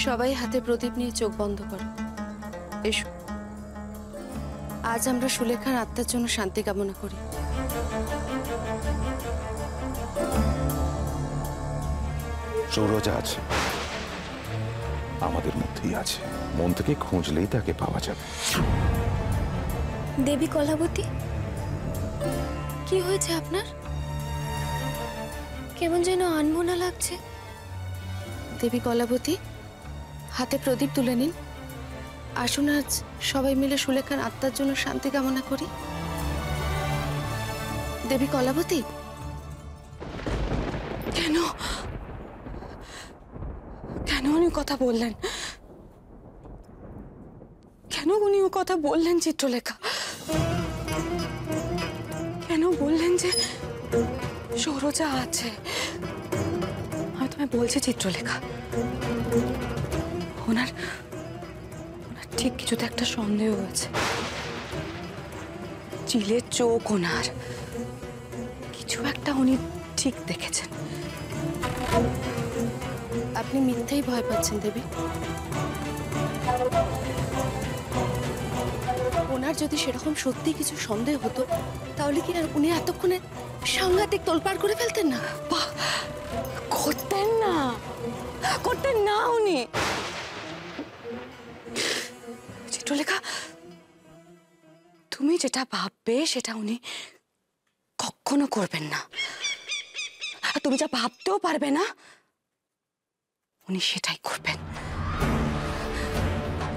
সবাই হাতে প্রদীপ নিয়ে চোখ বন্ধ করো। এসো, আজ আমরা সুলেখার আত্মার জন্য শান্তি কামনা করি। সৌরজা আছে, আমাদের মধ্যেই আছে, মন থেকে খুঁজলেই তাকে পাওয়া যাবে। দেবী কলাবতী, কি হয়েছে আপনার? কেমন যেন আনমনা লাগছে। দেবী কলাবতী, হাতে প্রদীপ তুলে নিন। আসুন আজ সবাই মিলে সুলেখার আত্মার জন্য শান্তি কামনা করি। দেবী কলাবতী, কেন কেন উনি কথা বললেন? কেন উনি ও কথা বললেন চিত্রলেখা? কেন বললেন যে সৌরজা আছে? আমি তোমায় বলছি চিত্রলেখা, ওনার ঠিক কিছুতে একটা সন্দেহ আছে। চিলের চোখ ওনার, কিছু একটা উনি ঠিক দেখেছেন। আপনি মিথ্যেই ভয় পাচ্ছেন দেবী। ওনার যদি সেরকম সত্যি কিছু সন্দেহ হতো তাহলে কি আর উনি এতক্ষণে সাংঘাতিক তোলপাড় করে ফেলতেন না? করতেন না উনি। চিত্রলেখা, তুমি যেটা ভাববে সেটা উনি কখনো করবেন না। আর তুমি যা ভাবতেও পারবে না উনি সেটাই করবেন।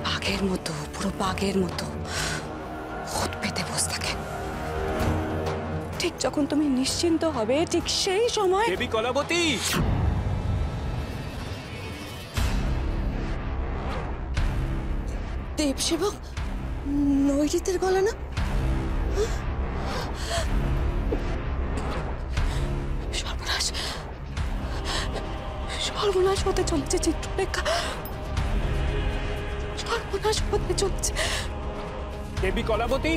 বাঘের মতো, পুরো বাঘের মতো হাত পেতে বসে থাকেন। ঠিক যখন তুমি নিশ্চিন্ত হবে ঠিক সেই সময় দেবী কলাবতী, দেবসেবক নৈরিতের গলা না? সর্বনাশ, সর্বনাশ হতে চলেছে চিত্রলেখা, সর্বনাশ হতে চলেছে। দেবী কলাবতী,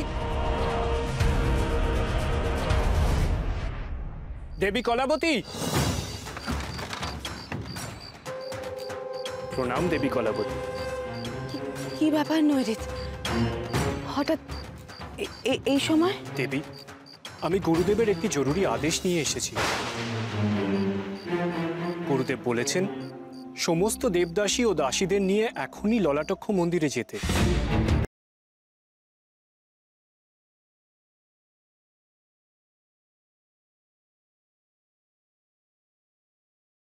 দেবী কলাবতী, প্রণাম দেবী কলাবতী। কি ব্যাপার নৈরিত, হঠাৎ এই সময়? দেবী, আমি গুরুদেবের একটি জরুরি আদেশ নিয়ে এসেছি। গুরুদেব বলেছেন সমস্ত দেবদাসী ও দাসীদের নিয়ে এখনই ললাটক্ষ মন্দিরে যেতে।